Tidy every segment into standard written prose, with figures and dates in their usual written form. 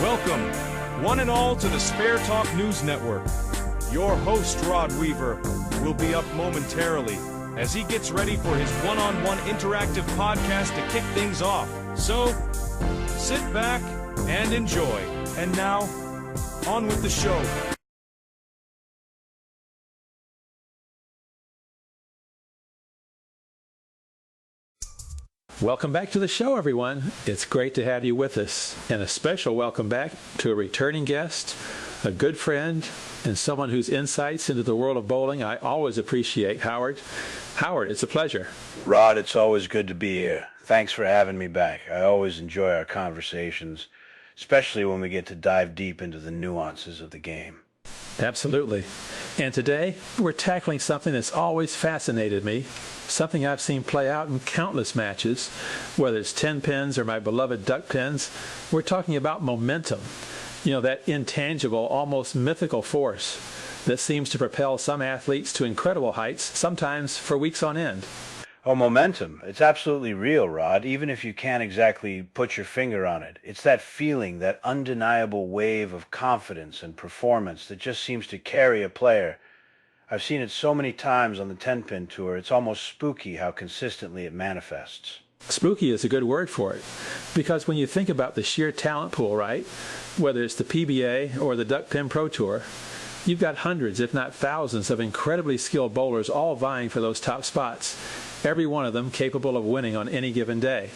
Welcome, one and all, to the SpareTalk News Network. Your host, Rod Weaver, will be up momentarily as he gets ready for his one-on-one interactive podcast to kick things off. So, sit back and enjoy. And now, on with the show. Welcome back to the show, everyone. It's great to have you with us. And a special welcome back to a returning guest, a good friend, and someone whose insights into the world of bowling I always appreciate, Howard. Howard, it's a pleasure. Rod, it's always good to be here. Thanks for having me back. I always enjoy our conversations, especially when we get to dive deep into the nuances of the game. Absolutely. And today, we're tackling something that's always fascinated me, something I've seen play out in countless matches, whether it's 10 pins or my beloved duck pins. We're talking about momentum. You know, that intangible, almost mythical force that seems to propel some athletes to incredible heights, sometimes for weeks on end. Oh, momentum. It's absolutely real, Rod, even if you can't exactly put your finger on it. It's that feeling, that undeniable wave of confidence and performance that just seems to carry a player. I've seen it so many times on the 10-pin tour, it's almost spooky how consistently it manifests. Spooky is a good word for it, because when you think about the sheer talent pool, right, whether it's the PBA or the Duck Pin Pro Tour, you've got hundreds, if not thousands, of incredibly skilled bowlers all vying for those top spots, every one of them capable of winning on any given day.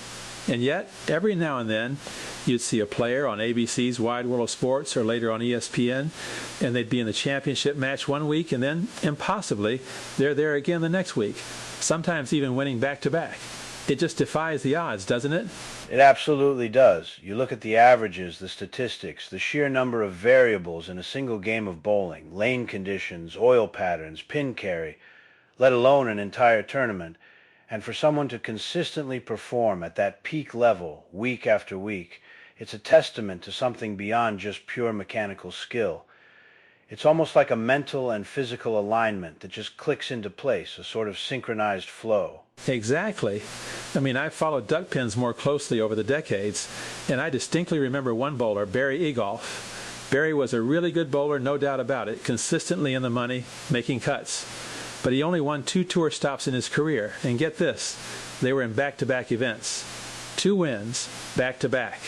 And yet, every now and then, you'd see a player on ABC's Wide World of Sports or later on ESPN, and they'd be in the championship match one week, and then, impossibly, they're there again the next week, sometimes even winning back-to-back. It just defies the odds, doesn't it? It absolutely does. You look at the averages, the statistics, the sheer number of variables in a single game of bowling, lane conditions, oil patterns, pin carry, let alone an entire tournament. And for someone to consistently perform at that peak level week after week, it's a testament to something beyond just pure mechanical skill. It's almost like a mental and physical alignment that just clicks into place, a sort of synchronized flow. Exactly. I mean, I've followed duck pins more closely over the decades, and I distinctly remember one bowler, Barry Egolf. Barry was a really good bowler, no doubt about it, consistently in the money, making cuts. But he only won 2 tour stops in his career, and get this, they were in back-to-back events. 2 wins, back-to-back.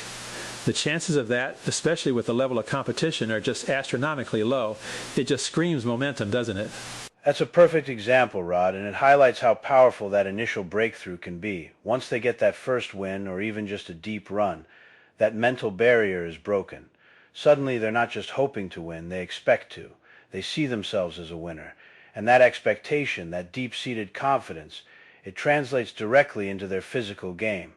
The chances of that, especially with the level of competition, are just astronomically low. It just screams momentum, doesn't it? That's a perfect example, Rod, and it highlights how powerful that initial breakthrough can be. Once they get that first win, or even just a deep run, that mental barrier is broken. Suddenly they're not just hoping to win, they expect to. They see themselves as a winner. And that expectation, that deep-seated confidence, it translates directly into their physical game.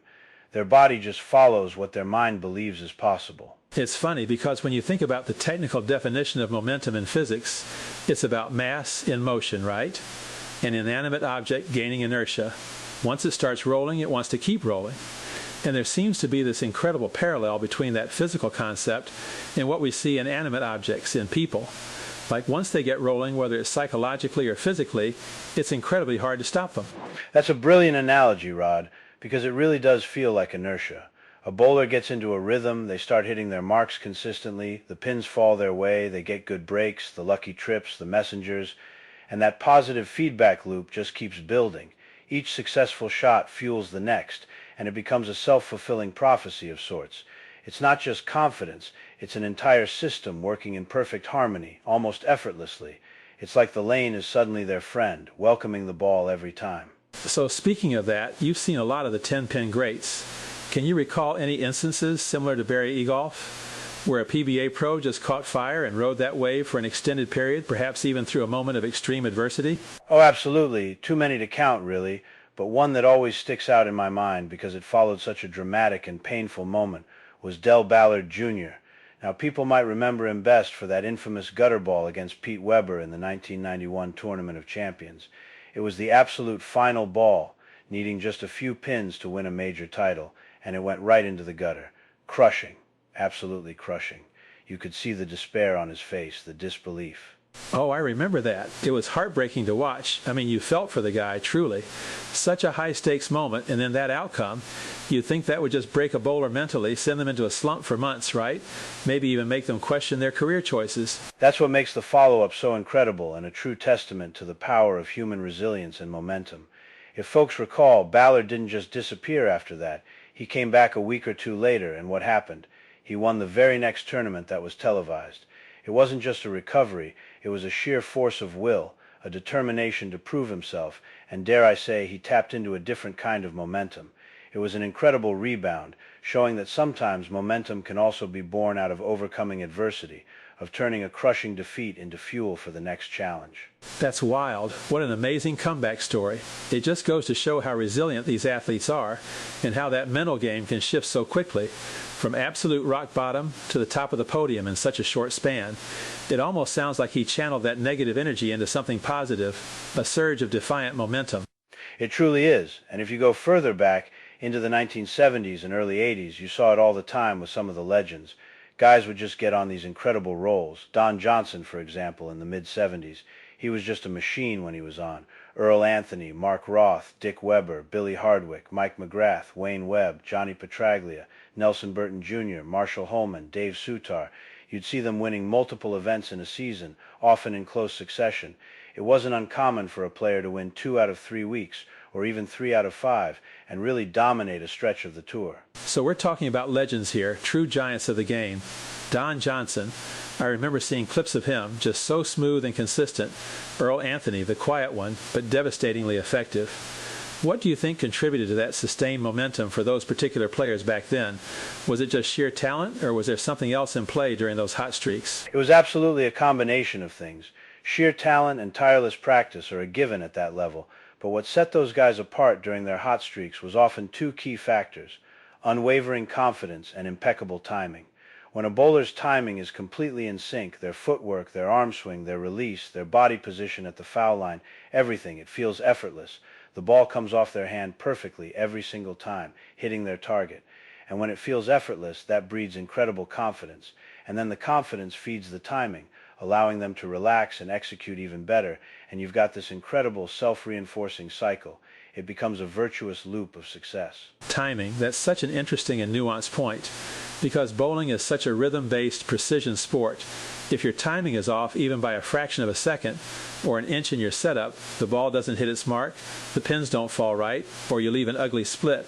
Their body just follows what their mind believes is possible. It's funny because when you think about the technical definition of momentum in physics, it's about mass in motion, right? An inanimate object gaining inertia. Once it starts rolling, it wants to keep rolling. And there seems to be this incredible parallel between that physical concept and what we see in animate objects, in people. Like once they get rolling, whether it's psychologically or physically, it's incredibly hard to stop them. That's a brilliant analogy, Rod, because it really does feel like inertia. A bowler gets into a rhythm, they start hitting their marks consistently, the pins fall their way, they get good breaks, the lucky trips, the messengers, and that positive feedback loop just keeps building. Each successful shot fuels the next, and it becomes a self-fulfilling prophecy of sorts. It's not just confidence, it's an entire system working in perfect harmony, almost effortlessly. It's like the lane is suddenly their friend, welcoming the ball every time. So speaking of that, you've seen a lot of the 10-pin greats. Can you recall any instances similar to Barry Egolf, where a PBA pro just caught fire and rode that wave for an extended period, perhaps even through a moment of extreme adversity? Oh, absolutely. Too many to count, really, but one that always sticks out in my mind because it followed such a dramatic and painful moment was Del Ballard Jr. Now, people might remember him best for that infamous gutter ball against Pete Weber in the 1991 Tournament of Champions. It was the absolute final ball, needing just a few pins to win a major title, and it went right into the gutter. Crushing, absolutely crushing. You could see the despair on his face, the disbelief. Oh, I remember that. It was heartbreaking to watch. I mean, you felt for the guy, truly. Such a high-stakes moment, and then that outcome. You'd think that would just break a bowler mentally, send them into a slump for months, right? Maybe even make them question their career choices. That's what makes the follow-up so incredible and a true testament to the power of human resilience and momentum. If folks recall, Ballard didn't just disappear after that. He came back a week or two later, and what happened? He won the very next tournament that was televised. It wasn't just a recovery, it was a sheer force of will, a determination to prove himself, and dare I say, he tapped into a different kind of momentum. It was an incredible rebound, showing that sometimes momentum can also be born out of overcoming adversity, of turning a crushing defeat into fuel for the next challenge. That's wild. What an amazing comeback story. It just goes to show how resilient these athletes are and how that mental game can shift so quickly from absolute rock bottom to the top of the podium in such a short span. It almost sounds like he channeled that negative energy into something positive, a surge of defiant momentum. It truly is, and if you go further back into the 1970s and early 80s, you saw it all the time with some of the legends. Guys would just get on these incredible rolls. Don Johnson, for example, in the mid-70s. He was just a machine when he was on. Earl Anthony, Mark Roth, Dick Weber, Billy Hardwick, Mike McGrath, Wayne Webb, Johnny Petraglia, Nelson Burton Jr., Marshall Holman, Dave Sutar. You'd see them winning multiple events in a season, often in close succession. It wasn't uncommon for a player to win 2 out of 3 weeks, or even 3 out of 5, and really dominate a stretch of the tour. So we're talking about legends here, true giants of the game. Don Johnson, I remember seeing clips of him, just so smooth and consistent. Earl Anthony, the quiet one, but devastatingly effective. What do you think contributed to that sustained momentum for those particular players back then? Was it just sheer talent, or was there something else in play during those hot streaks? It was absolutely a combination of things. Sheer talent and tireless practice are a given at that level, but what set those guys apart during their hot streaks was often 2 key factors: unwavering confidence and impeccable timing. When a bowler's timing is completely in sync, their footwork, their arm swing, their release, their body position at the foul line, everything, it feels effortless. The ball comes off their hand perfectly every single time, hitting their target. And when it feels effortless, that breeds incredible confidence. And then the confidence feeds the timing, allowing them to relax and execute even better, and you've got this incredible self-reinforcing cycle. It becomes a virtuous loop of success. Timing, that's such an interesting and nuanced point, because bowling is such a rhythm-based precision sport. If your timing is off even by a fraction of a second, or an inch in your setup, the ball doesn't hit its mark, the pins don't fall right, or you leave an ugly split.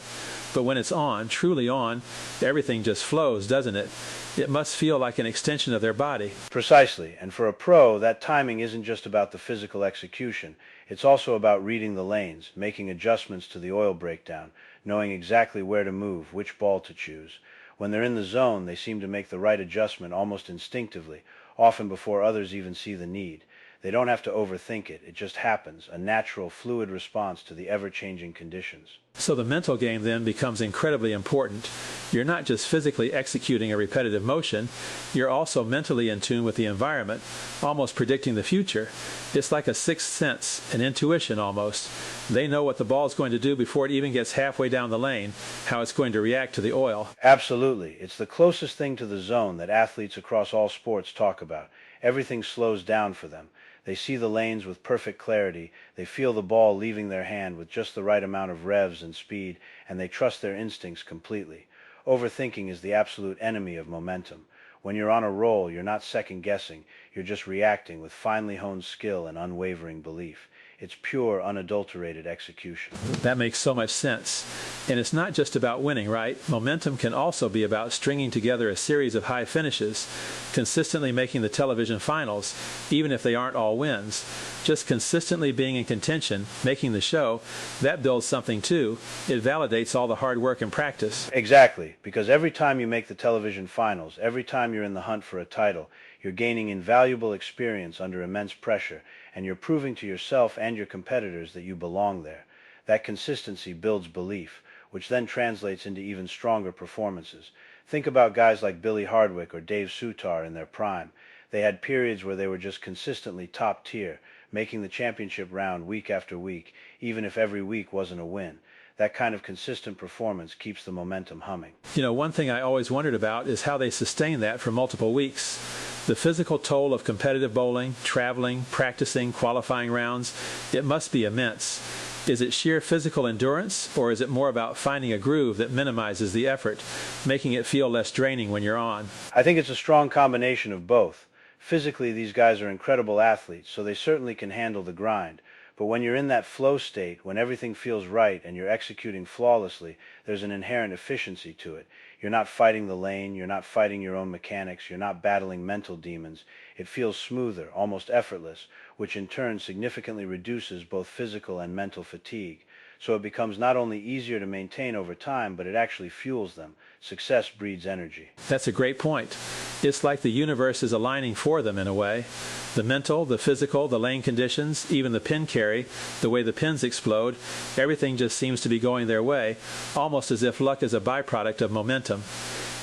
But when it's on, truly on, everything just flows, doesn't it? It must feel like an extension of their body. Precisely, and for a pro, that timing isn't just about the physical execution. It's also about reading the lanes, making adjustments to the oil breakdown, knowing exactly where to move, which ball to choose. When they're in the zone, they seem to make the right adjustment almost instinctively, often before others even see the need. They don't have to overthink it. It just happens, a natural, fluid response to the ever-changing conditions. So the mental game then becomes incredibly important. You're not just physically executing a repetitive motion, you're also mentally in tune with the environment, almost predicting the future. It's like a sixth sense, an intuition almost. They know what the ball's going to do before it even gets halfway down the lane, how it's going to react to the oil. Absolutely. It's the closest thing to the zone that athletes across all sports talk about. Everything slows down for them. They see the lanes with perfect clarity, they feel the ball leaving their hand with just the right amount of revs and speed, and they trust their instincts completely. Overthinking is the absolute enemy of momentum. When you're on a roll, you're not second-guessing, you're just reacting with finely honed skill and unwavering belief. It's pure, unadulterated execution. That makes so much sense. And it's not just about winning, right? Momentum can also be about stringing together a series of high finishes, consistently making the television finals, even if they aren't all wins. Just consistently being in contention, making the show, that builds something too. It validates all the hard work and practice. Exactly, because every time you make the television finals, every time you're in the hunt for a title, you're gaining invaluable experience under immense pressure, and you're proving to yourself and your competitors that you belong there. That consistency builds belief, which then translates into even stronger performances. Think about guys like Billy Hardwick or Dave Sutar in their prime. They had periods where they were just consistently top tier, making the championship round week after week, even if every week wasn't a win. That kind of consistent performance keeps the momentum humming. You know, one thing I always wondered about is how they sustain that for multiple weeks. The physical toll of competitive bowling, traveling, practicing, qualifying rounds, it must be immense. Is it sheer physical endurance, or is it more about finding a groove that minimizes the effort, making it feel less draining when you're on? I think it's a strong combination of both. Physically, these guys are incredible athletes, so they certainly can handle the grind. But when you're in that flow state, when everything feels right and you're executing flawlessly, there's an inherent efficiency to it. You're not fighting the lane, you're not fighting your own mechanics, you're not battling mental demons. It feels smoother, almost effortless, which in turn significantly reduces both physical and mental fatigue. So it becomes not only easier to maintain over time, but it actually fuels them. Success breeds energy. That's a great point. It's like the universe is aligning for them in a way. The mental, the physical, the lane conditions, even the pin carry, the way the pins explode, everything just seems to be going their way, almost as if luck is a byproduct of momentum.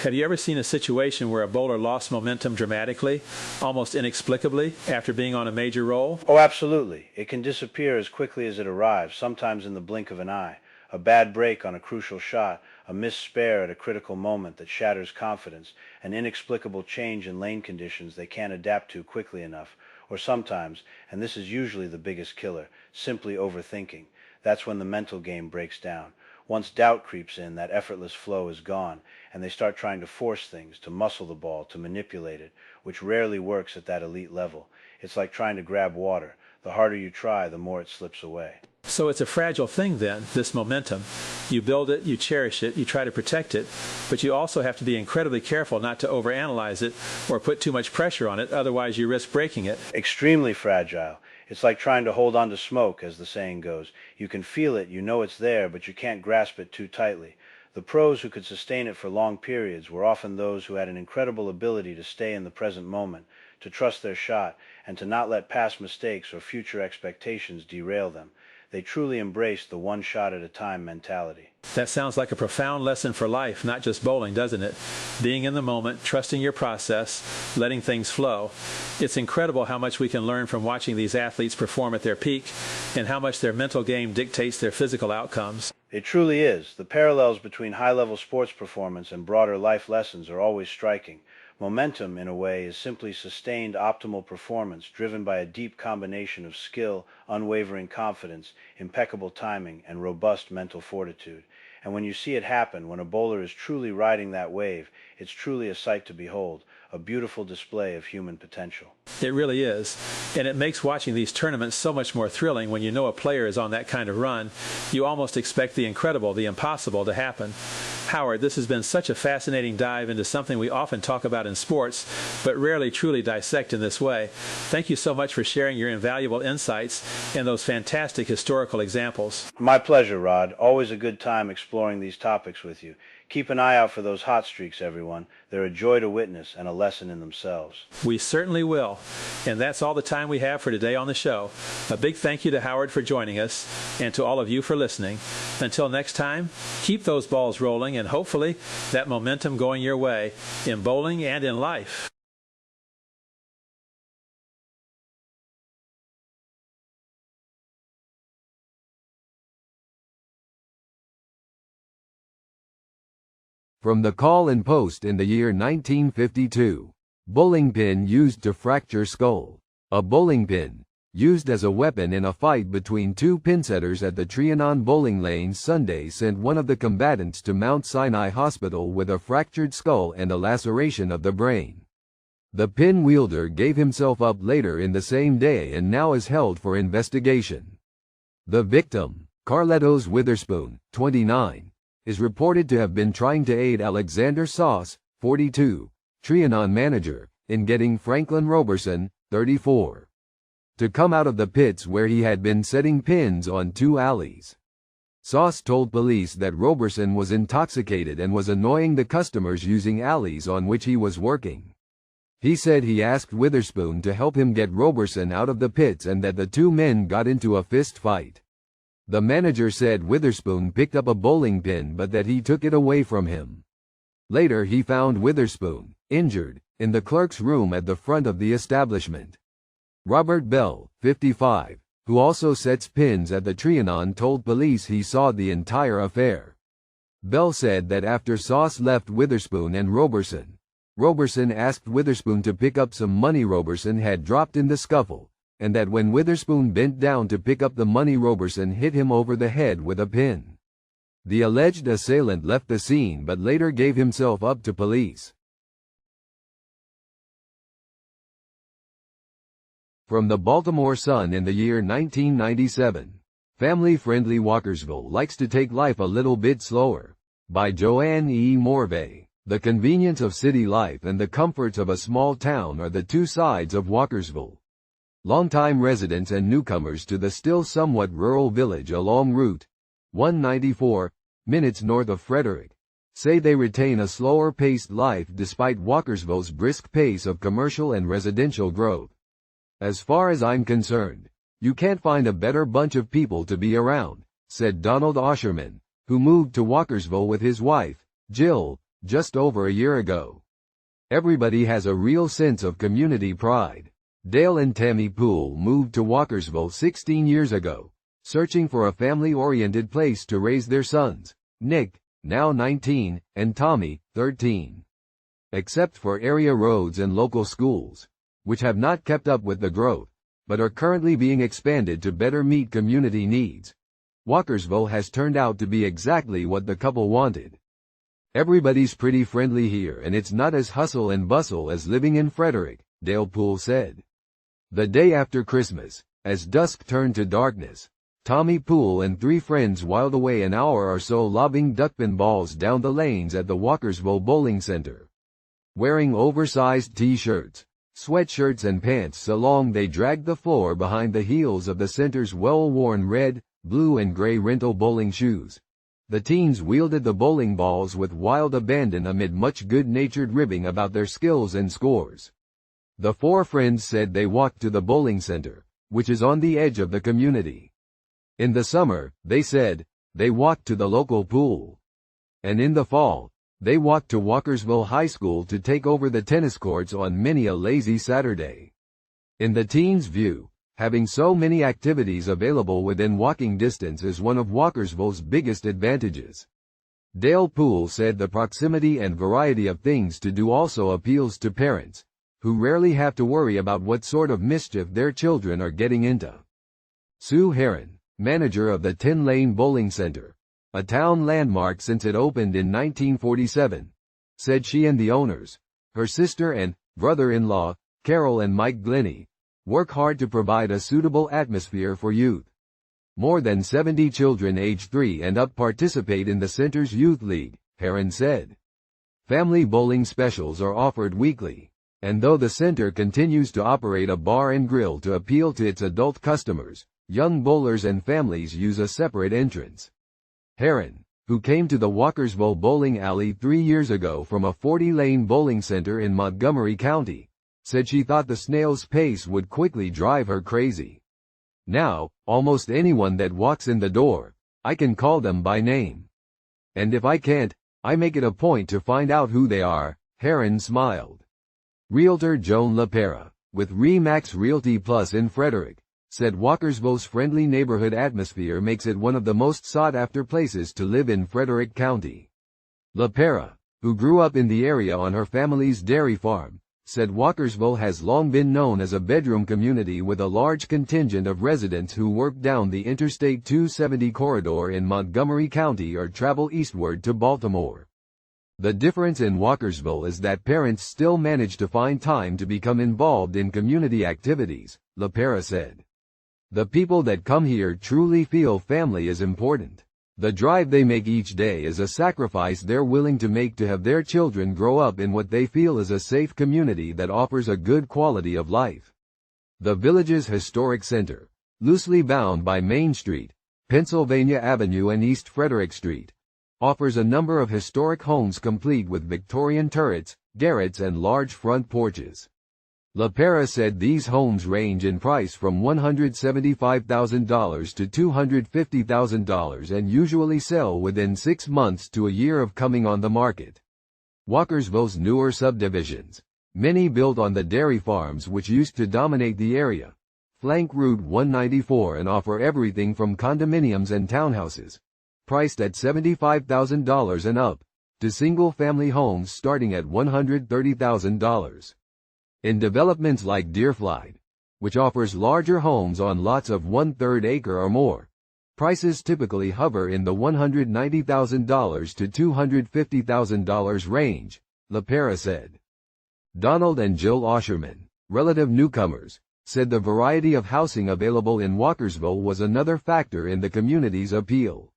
Have you ever seen a situation where a bowler lost momentum dramatically, almost inexplicably, after being on a major roll? Oh, absolutely. It can disappear as quickly as it arrives, sometimes in the blink of an eye. A bad break on a crucial shot, a missed spare at a critical moment that shatters confidence, an inexplicable change in lane conditions they can't adapt to quickly enough, or sometimes, and this is usually the biggest killer, simply overthinking. That's when the mental game breaks down. Once doubt creeps in, that effortless flow is gone, and they start trying to force things, to muscle the ball, to manipulate it, which rarely works at that elite level. It's like trying to grab water. The harder you try, the more it slips away. So it's a fragile thing then, this momentum. You build it, you cherish it, you try to protect it, but you also have to be incredibly careful not to overanalyze it or put too much pressure on it, otherwise you risk breaking it. Extremely fragile. It's like trying to hold on to smoke, as the saying goes. You can feel it, you know it's there, but you can't grasp it too tightly. The pros who could sustain it for long periods were often those who had an incredible ability to stay in the present moment, to trust their shot, and to not let past mistakes or future expectations derail them. They truly embraced the one shot at a time mentality. That sounds like a profound lesson for life, not just bowling, doesn't it? Being in the moment, trusting your process, letting things flow. It's incredible how much we can learn from watching these athletes perform at their peak and how much their mental game dictates their physical outcomes. It truly is. The parallels between high-level sports performance and broader life lessons are always striking. Momentum, in a way, is simply sustained optimal performance driven by a deep combination of skill, unwavering confidence, impeccable timing, and robust mental fortitude. And when you see it happen, when a bowler is truly riding that wave, it's truly a sight to behold, a beautiful display of human potential. It really is. And it makes watching these tournaments so much more thrilling when you know a player is on that kind of run. You almost expect the incredible, the impossible to happen. Howard, this has been such a fascinating dive into something we often talk about in sports, but rarely truly dissect in this way. Thank you so much for sharing your invaluable insights and those fantastic historical examples. My pleasure, Rod. Always a good time exploring these topics with you. Keep an eye out for those hot streaks, everyone. They're a joy to witness and a lesson in themselves. We certainly will. And that's all the time we have for today on the show. A big thank you to Howard for joining us and to all of you for listening. Until next time, keep those balls rolling and hopefully that momentum going your way in bowling and in life. From the Call and Post in the year 1952. Bowling pin used to fracture skull. A bowling pin, used as a weapon in a fight between two pinsetters at the Trianon bowling lane Sunday, sent one of the combatants to Mount Sinai Hospital with a fractured skull and a laceration of the brain. The pin wielder gave himself up later in the same day and now is held for investigation. The victim, Carletos Witherspoon, 29, is reported to have been trying to aid Alexander Sauce, 42, Trianon manager, in getting Franklin Roberson, 34, to come out of the pits where he had been setting pins on two alleys. Sauce told police that Roberson was intoxicated and was annoying the customers using alleys on which he was working. He said he asked Witherspoon to help him get Roberson out of the pits and that the two men got into a fist fight. The manager said Witherspoon picked up a bowling pin but that he took it away from him. Later he found Witherspoon, injured, in the clerk's room at the front of the establishment. Robert Bell, 55, who also sets pins at the Trianon, told police he saw the entire affair. Bell said that after Sauce left Witherspoon and Roberson, Roberson asked Witherspoon to pick up some money Roberson had dropped in the scuffle, and that when Witherspoon bent down to pick up the money Roberson hit him over the head with a pin. The alleged assailant left the scene but later gave himself up to police. From the Baltimore Sun in the year 1997. Family-friendly Walkersville likes to take life a little bit slower. By Joanne E. Morvay. The convenience of city life and the comforts of a small town are the two sides of Walkersville. Longtime residents and newcomers to the still somewhat rural village along Route 194, minutes north of Frederick, say they retain a slower-paced life despite Walkersville's brisk pace of commercial and residential growth. As far as I'm concerned, you can't find a better bunch of people to be around, said Donald Osherman, who moved to Walkersville with his wife, Jill, just over a year ago. Everybody has a real sense of community pride. Dale and Tammy Poole moved to Walkersville 16 years ago, searching for a family-oriented place to raise their sons, Nick, now 19, and Tommy, 13. Except for area roads and local schools, which have not kept up with the growth, but are currently being expanded to better meet community needs, Walkersville has turned out to be exactly what the couple wanted. Everybody's pretty friendly here and it's not as hustle and bustle as living in Frederick, Dale Poole said. The day after Christmas, as dusk turned to darkness, Tommy Poole and 3 friends whiled away an hour or so lobbing duckpin balls down the lanes at the Walkersville Bowling Center. Wearing oversized t-shirts, sweatshirts and pants so long they dragged the floor behind the heels of the center's well-worn red, blue and gray rental bowling shoes. The teens wielded the bowling balls with wild abandon amid much good-natured ribbing about their skills and scores. The 4 friends said they walked to the bowling center, which is on the edge of the community. In the summer, they said, they walked to the local pool. And in the fall, they walked to Walkersville High School to take over the tennis courts on many a lazy Saturday. In the teens' view, having so many activities available within walking distance is one of Walkersville's biggest advantages. Dale Poole said the proximity and variety of things to do also appeals to parents, who rarely have to worry about what sort of mischief their children are getting into. Sue Heron, manager of the 10-Lane Bowling Center, a town landmark since it opened in 1947, said she and the owners, her sister and brother-in-law, Carol and Mike Glennie, work hard to provide a suitable atmosphere for youth. More than 70 children age 3 and up participate in the center's youth league, Heron said. Family bowling specials are offered weekly, and though the center continues to operate a bar and grill to appeal to its adult customers, young bowlers and families use a separate entrance. Heron, who came to the Walkersville Bowling Alley 3 years ago from a 40-lane bowling center in Montgomery County, said she thought the snail's pace would quickly drive her crazy. Now, almost anyone that walks in the door, I can call them by name. And if I can't, I make it a point to find out who they are, Heron smiled. Realtor Joan LaPera, with RE/MAX Realty Plus in Frederick, said Walkersville's friendly neighborhood atmosphere makes it one of the most sought-after places to live in Frederick County. LaPera, who grew up in the area on her family's dairy farm, said Walkersville has long been known as a bedroom community with a large contingent of residents who work down the Interstate 270 corridor in Montgomery County or travel eastward to Baltimore. The difference in Walkersville is that parents still manage to find time to become involved in community activities, LaPera said. The people that come here truly feel family is important. The drive they make each day is a sacrifice they're willing to make to have their children grow up in what they feel is a safe community that offers a good quality of life. The village's historic center, loosely bound by Main Street, Pennsylvania Avenue and East Frederick Street, offers a number of historic homes complete with Victorian turrets, garrets and large front porches. LaPera said these homes range in price from $175,000 to $250,000 and usually sell within 6 months to a year of coming on the market. Walkersville's newer subdivisions, many built on the dairy farms which used to dominate the area, flank Route 194 and offer everything from condominiums and townhouses, priced at $75,000 and up, to single-family homes starting at $130,000. In developments like Deerflight, which offers larger homes on lots of 1/3 acre or more, prices typically hover in the $190,000 to $250,000 range, LaPera said. Donald and Jill Osherman, relative newcomers, said the variety of housing available in Walkersville was another factor in the community's appeal.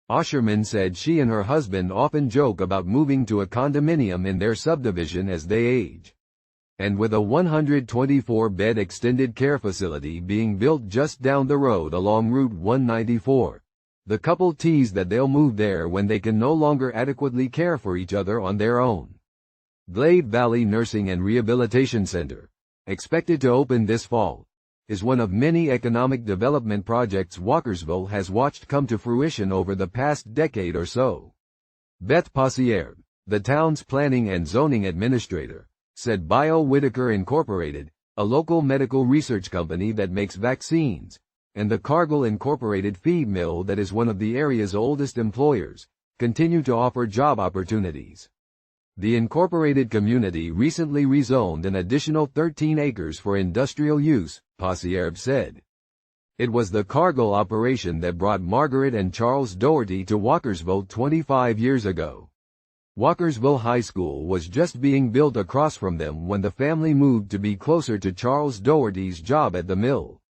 Osherman said she and her husband often joke about moving to a condominium in their subdivision as they age. And with a 124-bed extended care facility being built just down the road along Route 194, the couple tease that they'll move there when they can no longer adequately care for each other on their own. Glade Valley Nursing and Rehabilitation Center, expected to open this fall, is one of many economic development projects Walkersville has watched come to fruition over the past decade or so. Beth Passierbe, the town's planning and zoning administrator, said Bio Whitaker Incorporated, a local medical research company that makes vaccines, and the Cargill Incorporated feed mill that is one of the area's oldest employers, continue to offer job opportunities. The incorporated community recently rezoned an additional 13 acres for industrial use, Passierbe said. It was the Cargill operation that brought Margaret and Charles Doherty to Walkersville 25 years ago. Walkersville High School was just being built across from them when the family moved to be closer to Charles Doherty's job at the mill.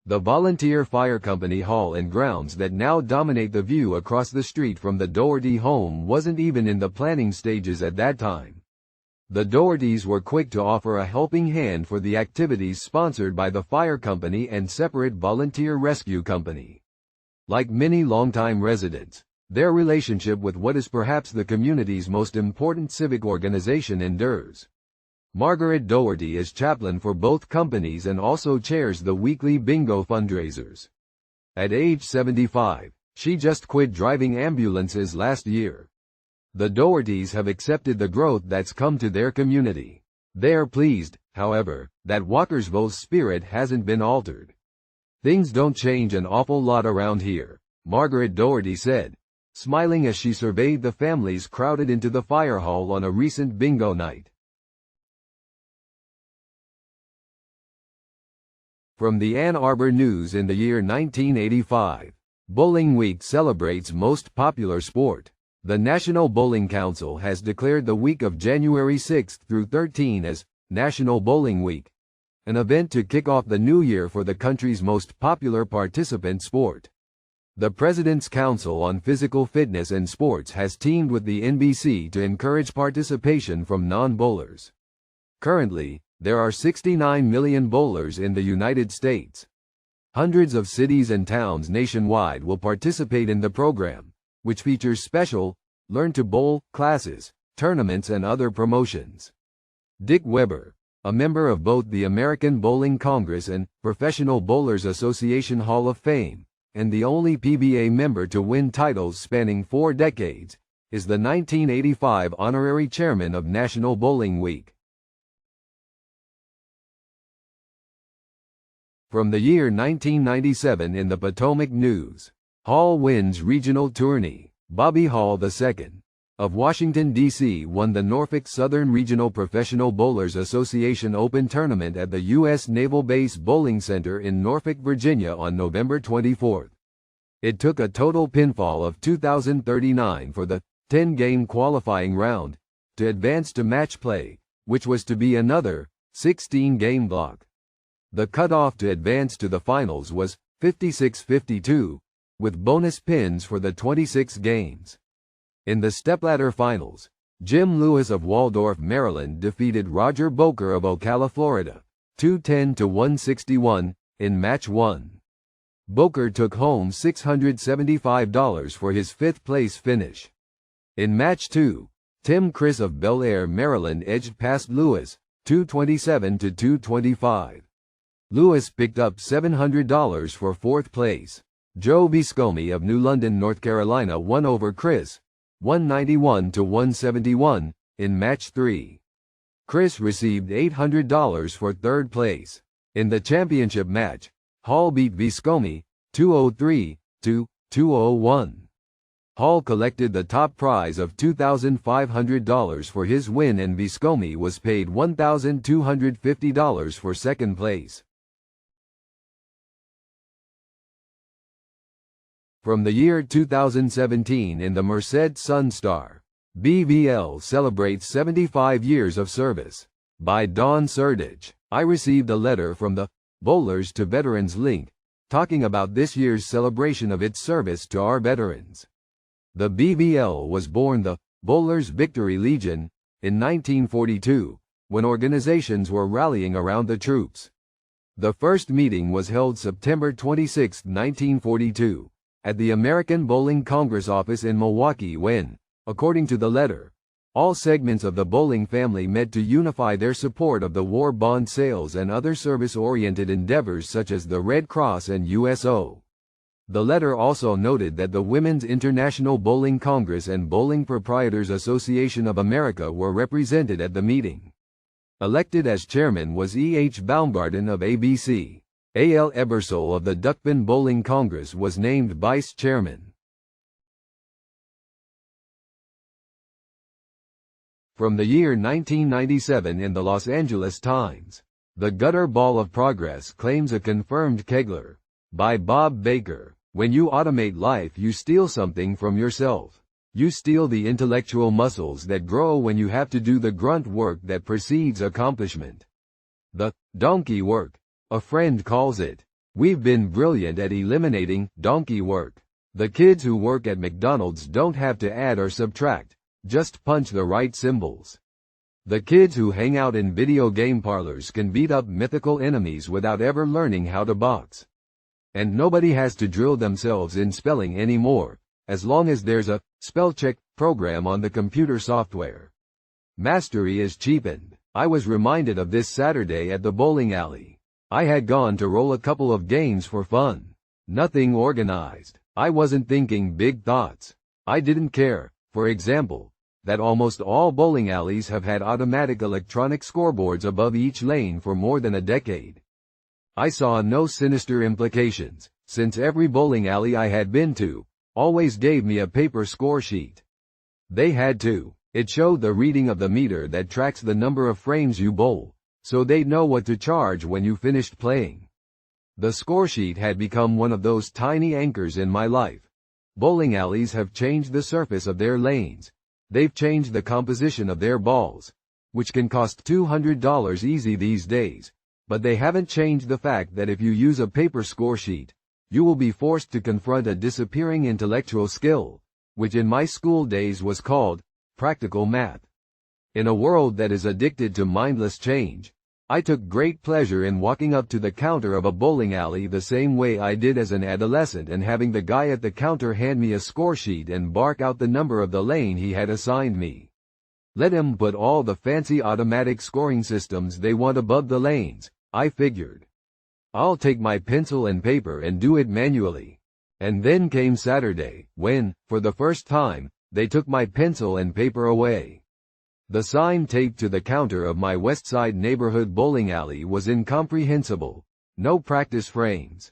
The volunteer fire company hall and grounds that now dominate the view across the street from the Doherty home wasn't even in the planning stages at that time. The Dohertys were quick to offer a helping hand for the activities sponsored by the fire company and separate volunteer rescue company. Like many longtime residents, their relationship with what is perhaps the community's most important civic organization endures. Margaret Doherty is chaplain for both companies and also chairs the weekly bingo fundraisers. At age 75, she just quit driving ambulances last year. The Dohertys have accepted the growth that's come to their community. They are pleased, however, that Walkersville's spirit hasn't been altered. Things don't change an awful lot around here, Margaret Doherty said, smiling as she surveyed the families crowded into the fire hall on a recent bingo night. From the Ann Arbor News in the year 1985, Bowling Week celebrates most popular sport. The National Bowling Council has declared the week of January 6 through 13 as National Bowling Week, an event to kick off the new year for the country's most popular participant sport. The President's Council on Physical Fitness and Sports has teamed with the NBC to encourage participation from non-bowlers. Currently, there are 69 million bowlers in the United States. Hundreds of cities and towns nationwide will participate in the program, which features special, Learn to Bowl classes, tournaments and other promotions. Dick Weber, a member of both the American Bowling Congress and Professional Bowlers Association Hall of Fame, and the only PBA member to win titles spanning 4 decades, is the 1985 honorary chairman of National Bowling Week. From the year 1997 in the Potomac News, Hall wins regional tourney. Bobby Hall II, of Washington, D.C. won the Norfolk Southern Regional Professional Bowlers Association Open Tournament at the U.S. Naval Base Bowling Center in Norfolk, Virginia on November 24. It took a total pinfall of 2,039 for the 10-game qualifying round to advance to match play, which was to be another 16-game block. The cutoff to advance to the finals was 56-52, with bonus pins for the 26 games. In the stepladder finals, Jim Lewis of Waldorf, Maryland defeated Roger Boker of Ocala, Florida, 210-161, in match 1. Boker took home $675 for his 5th place finish. In match 2, Tim Criss of Bel Air, Maryland edged past Lewis, 227-225. Lewis picked up $700 for 4th place. Joe Viscomi of New London, North Carolina won over Criss, 191-171, in match 3. Criss received $800 for 3rd place. In the championship match, Hall beat Viscomi, 203-201. Hall collected the top prize of $2,500 for his win and Viscomi was paid $1,250 for second place. From the year 2017 in the Merced Sunstar, BVL celebrates 75 years of service. By Dawn Surdage. I received a letter from the Bowlers to Veterans link, talking about this year's celebration of its service to our veterans. The BVL was born the Bowlers Victory Legion in 1942, when organizations were rallying around the troops. The first meeting was held September 26, 1942, at the American Bowling Congress office in Milwaukee when, according to the letter, all segments of the bowling family met to unify their support of the war bond sales and other service-oriented endeavors such as the Red Cross and USO. The letter also noted that the Women's International Bowling Congress and Bowling Proprietors Association of America were represented at the meeting. Elected as chairman was E. H. Baumgarten of ABC. A. L. Ebersole of the Duckpin Bowling Congress was named vice chairman. From the year 1997 in the Los Angeles Times, The Gutter Ball of Progress claims a confirmed Kegler. By Bob Baker. When you automate life, you steal something from yourself. You steal the intellectual muscles that grow when you have to do the grunt work that precedes accomplishment. The donkey work, a friend calls it. We've been brilliant at eliminating donkey work. The kids who work at McDonald's don't have to add or subtract, just punch the right symbols. The kids who hang out in video game parlors can beat up mythical enemies without ever learning how to box. And nobody has to drill themselves in spelling anymore, as long as there's a spell check program on the computer software. Mastery is cheapened. I was reminded of this Saturday at the bowling alley. I had gone to roll a couple of games for fun. Nothing organized. I wasn't thinking big thoughts. I didn't care, for example, that almost all bowling alleys have had automatic electronic scoreboards above each lane for more than a decade. I saw no sinister implications, since every bowling alley I had been to always gave me a paper score sheet. They had to. It showed the reading of the meter that tracks the number of frames you bowl, so they'd know what to charge when you finished playing. The score sheet had become one of those tiny anchors in my life. Bowling alleys have changed the surface of their lanes. They've changed the composition of their balls, which can cost $200 easy these days, but they haven't changed the fact that if you use a paper score sheet, you will be forced to confront a disappearing intellectual skill, which in my school days was called practical math. In a world that is addicted to mindless change, I took great pleasure in walking up to the counter of a bowling alley the same way I did as an adolescent and having the guy at the counter hand me a score sheet and bark out the number of the lane he had assigned me. Let him put all the fancy automatic scoring systems they want above the lanes, I figured. I'll take my pencil and paper and do it manually. And then came Saturday, when, for the first time, they took my pencil and paper away. The sign taped to the counter of my Westside neighborhood bowling alley was incomprehensible. No practice frames.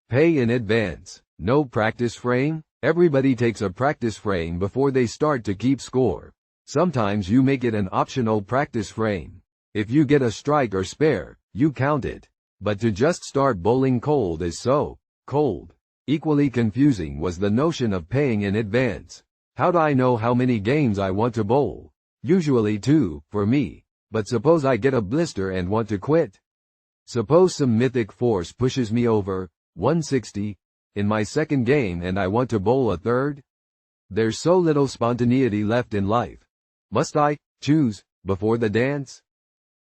Pay in advance. No practice frame? Everybody takes a practice frame before they start to keep score. Sometimes you make it an optional practice frame. If you get a strike or spare, you count it. But to just start bowling cold is so cold. Equally confusing was the notion of paying in advance. How'd I know how many games I want to bowl? Usually 2, for me, but suppose I get a blister and want to quit? Suppose some mythic force pushes me over 160 in my second game and I want to bowl a third? There's so little spontaneity left in life. Must I choose before the dance?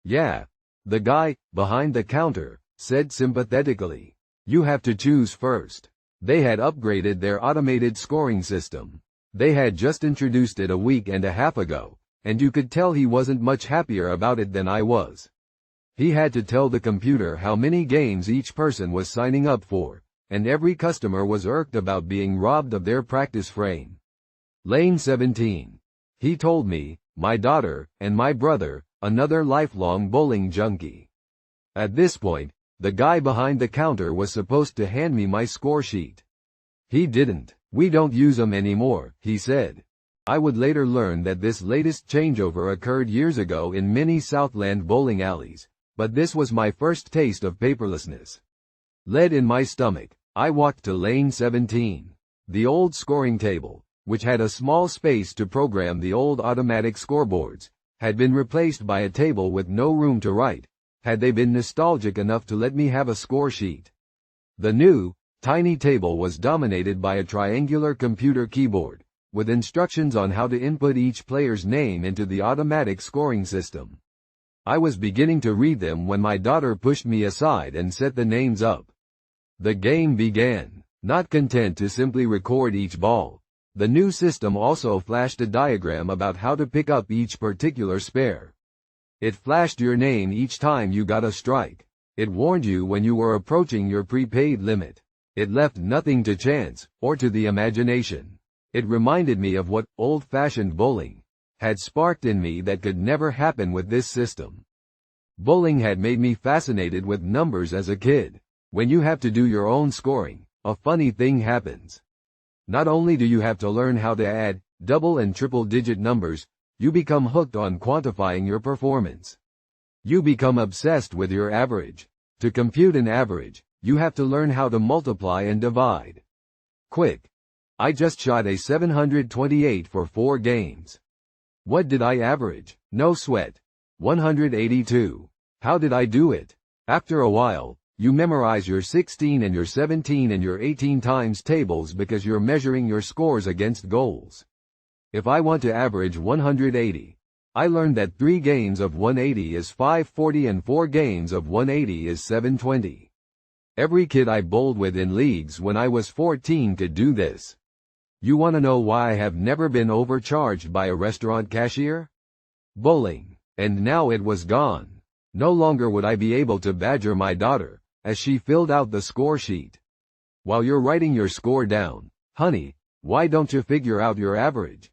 Yeah, the guy behind the counter said sympathetically. You have to choose first. They had upgraded their automated scoring system. They had just introduced it a week and a half ago, and you could tell he wasn't much happier about it than I was. He had to tell the computer how many games each person was signing up for, and every customer was irked about being robbed of their practice frame. Lane 17. He told me, my daughter, and my brother, another lifelong bowling junkie. At this point, the guy behind the counter was supposed to hand me my score sheet. He didn't. We don't use them anymore, he said. I would later learn that this latest changeover occurred years ago in many Southland bowling alleys, but this was my first taste of paperlessness. Lead in my stomach, I walked to lane 17. The old scoring table, which had a small space to program the old automatic scoreboards, had been replaced by a table with no room to write, had they been nostalgic enough to let me have a score sheet. The new, tiny table was dominated by a triangular computer keyboard, with instructions on how to input each player's name into the automatic scoring system. I was beginning to read them when my daughter pushed me aside and set the names up. The game began. Not content to simply record each ball, the new system also flashed a diagram about how to pick up each particular spare. It flashed your name each time you got a strike. It warned you when you were approaching your prepaid limit. It left nothing to chance, or to the imagination. It reminded me of what old-fashioned bowling had sparked in me that could never happen with this system. Bowling had made me fascinated with numbers as a kid. When you have to do your own scoring, a funny thing happens. Not only do you have to learn how to add double and triple digit numbers, you become hooked on quantifying your performance. You become obsessed with your average. To compute an average, you have to learn how to multiply and divide. Quick. I just shot a 728 for 4 games. What did I average? No sweat. 182. How did I do it? After a while, you memorize your 16 and your 17 and your 18 times tables because you're measuring your scores against goals. If I want to average 180, I learned that 3 games of 180 is 540 and 4 games of 180 is 720. Every kid I bowled with in leagues when I was 14 could do this. You want to know why I have never been overcharged by a restaurant cashier? Bowling. And now it was gone. No longer would I be able to badger my daughter as she filled out the score sheet. While you're writing your score down, honey, why don't you figure out your average?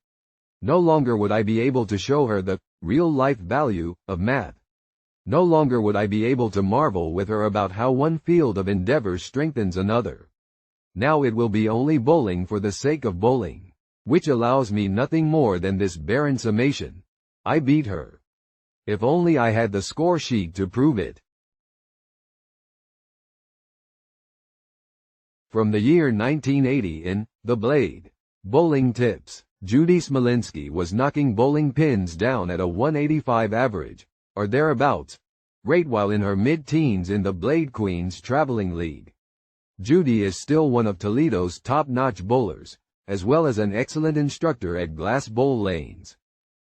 No longer would I be able to show her the real-life value of math. No longer would I be able to marvel with her about how one field of endeavor strengthens another. Now it will be only bowling for the sake of bowling, which allows me nothing more than this barren summation. I beat her. If only I had the score sheet to prove it. From the year 1980 in The Blade, Bowling Tips, Judy Smolinski was knocking bowling pins down at a 185 average, or thereabouts, rate while in her mid-teens in the Blade Queens Traveling League. Judy is still one of Toledo's top-notch bowlers, as well as an excellent instructor at Glass Bowl Lanes.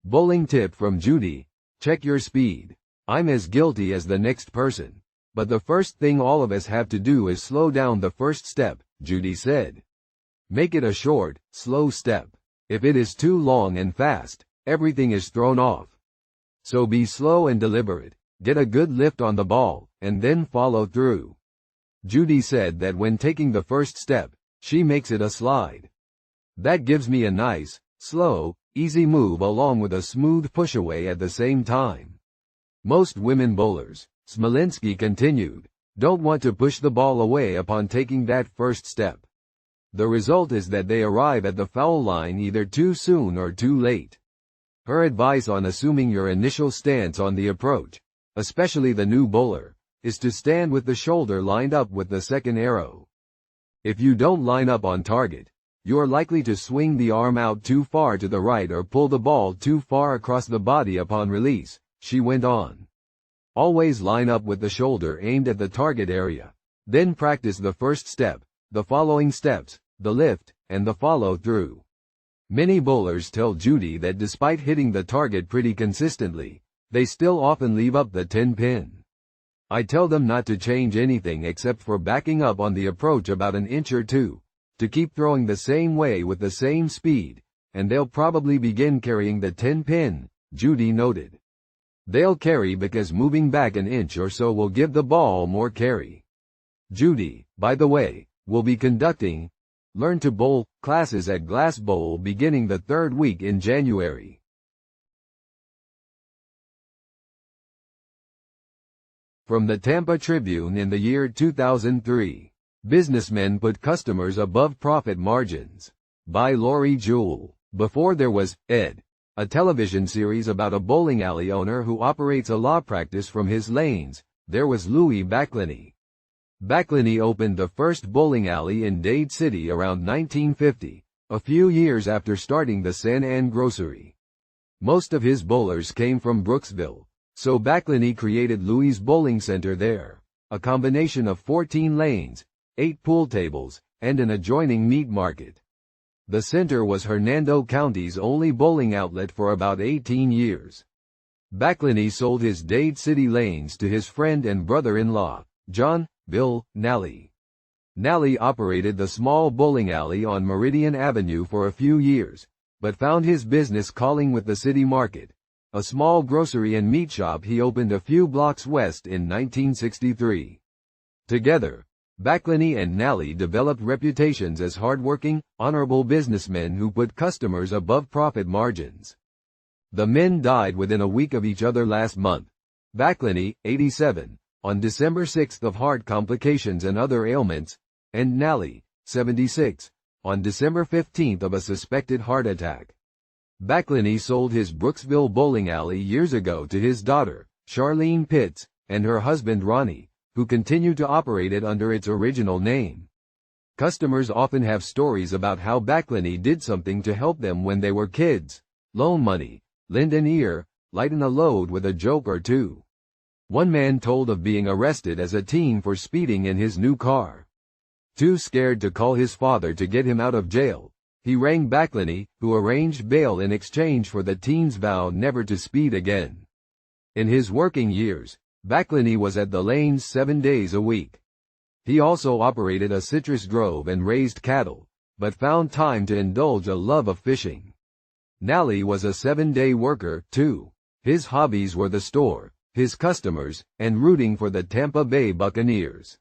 Bowling tip from Judy: check your speed. I'm as guilty as the next person, but the first thing all of us have to do is slow down the first step, Judy said. Make it a short, slow step. If it is too long and fast, everything is thrown off. So be slow and deliberate, get a good lift on the ball, and then follow through. Judy said that when taking the first step, she makes it a slide. That gives me a nice, slow, easy move along with a smooth push-away at the same time. Most women bowlers, Smolinski continued, don't want to push the ball away upon taking that first step. The result is that they arrive at the foul line either too soon or too late. Her advice on assuming your initial stance on the approach, especially the new bowler, is to stand with the shoulder lined up with the second arrow. If you don't line up on target, you are likely to swing the arm out too far to the right or pull the ball too far across the body upon release, she went on. Always line up with the shoulder aimed at the target area. Then practice the first step, the following steps, the lift, and the follow-through. Many bowlers tell Judy that despite hitting the target pretty consistently, they still often leave up the 10-pin. I tell them not to change anything except for backing up on the approach about an inch or two, to keep throwing the same way with the same speed, and they'll probably begin carrying the 10-pin, Judy noted. They'll carry because moving back an inch or so will give the ball more carry. Judy, by the way, will be conducting Learn to Bowl classes at Glass Bowl beginning the 3rd week in January. From the Tampa Tribune in the year 2003. Businessmen Put Customers Above Profit Margins. By Lori Jewell. Before there was Ed, a television series about a bowling alley owner who operates a law practice from his lanes, there was Louis Backlany. Backlany opened the first bowling alley in Dade City around 1950, a few years after starting the San Ann Grocery. Most of his bowlers came from Brooksville, so Backlany created Louis' Bowling Center there, a combination of 14 lanes, 8 pool tables, and an adjoining meat market. The center was Hernando County's only bowling outlet for about 18 years. Backlany sold his Dade City lanes to his friend and brother-in-law, John Bill Nally. Nally operated the small bowling alley on Meridian Avenue for a few years, but found his business calling with the city market, a small grocery and meat shop he opened a few blocks west in 1963. Together, Backlany and Nally developed reputations as hardworking, honorable businessmen who put customers above profit margins. The men died within a week of each other last month. Backlany, 87, on December 6 of heart complications and other ailments, and Nally, 76, on December 15 of a suspected heart attack. Backlany sold his Brooksville bowling alley years ago to his daughter, Charlene Pitts, and her husband Ronnie, who continued to operate it under its original name. Customers often have stories about how Backlany did something to help them when they were kids: loan money, lend an ear, lighten a load with a joke or two. One man told of being arrested as a teen for speeding in his new car. Too scared to call his father to get him out of jail, he rang Backlany, who arranged bail in exchange for the teen's vow never to speed again. In his working years, Backlany was at the lanes 7 days a week. He also operated a citrus grove and raised cattle, but found time to indulge a love of fishing. Nally was a 7-day worker, too. His hobbies were the store, his customers, and rooting for the Tampa Bay Buccaneers.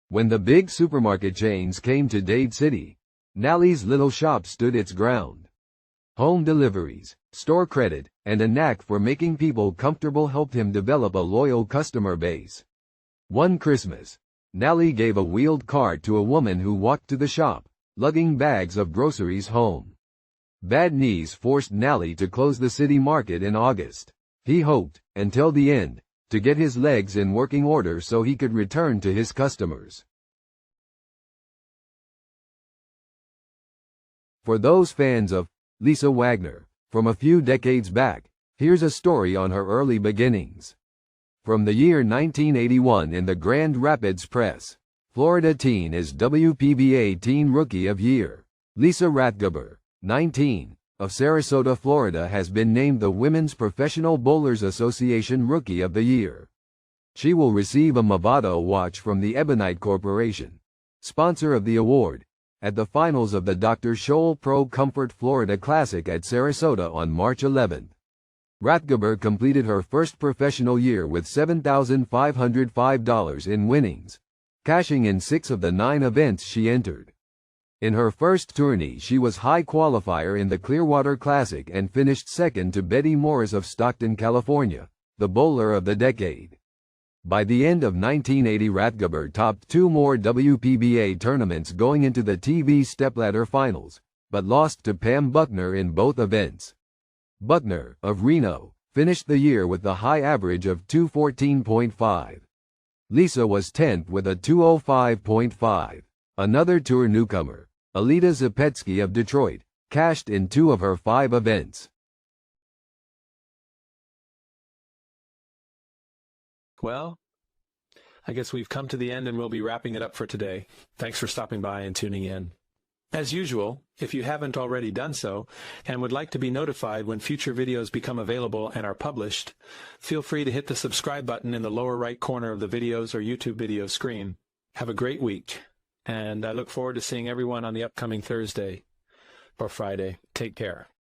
When the big supermarket chains came to Dade City, Nally's little shop stood its ground. Home deliveries, store credit, and a knack for making people comfortable helped him develop a loyal customer base. One Christmas, Nally gave a wheeled cart to a woman who walked to the shop, lugging bags of groceries home. Bad knees forced Nally to close the city market in August. He hoped, until the end, to get his legs in working order so he could return to his customers. For those fans of Lisa Wagner, from a few decades back, here's a story on her early beginnings. From the year 1981 in the Grand Rapids Press, Florida teen is WPBA Teen Rookie of Year. Lisa Rathgeber, 19, of Sarasota, Florida, has been named the Women's Professional Bowlers Association Rookie of the Year. She will receive a Movado watch from the Ebonite Corporation, sponsor of the award, at the finals of the Dr. Scholl Pro Comfort Florida Classic at Sarasota on March 11. Rathgeber completed her first professional year with $7,505 in winnings, cashing in 6 of the 9 events she entered. In her first tourney she was high qualifier in the Clearwater Classic and finished second to Betty Morris of Stockton, California, the bowler of the decade. By the end of 1980, Rathgeber topped 2 more WPBA tournaments going into the TV stepladder finals, but lost to Pam Buckner in both events. Buckner, of Reno, finished the year with the high average of 214.5. Lisa was 10th with a 205.5. Another tour newcomer, Alita Zapetsky of Detroit, cashed in 2 of her 5 events. Well, I guess we've come to the end and we'll be wrapping it up for today. Thanks for stopping by and tuning in. As usual, if you haven't already done so and would like to be notified when future videos become available and are published, feel free to hit the subscribe button in the lower right corner of the videos or YouTube video screen. Have a great week, and I look forward to seeing everyone on the upcoming Thursday or Friday. Take care.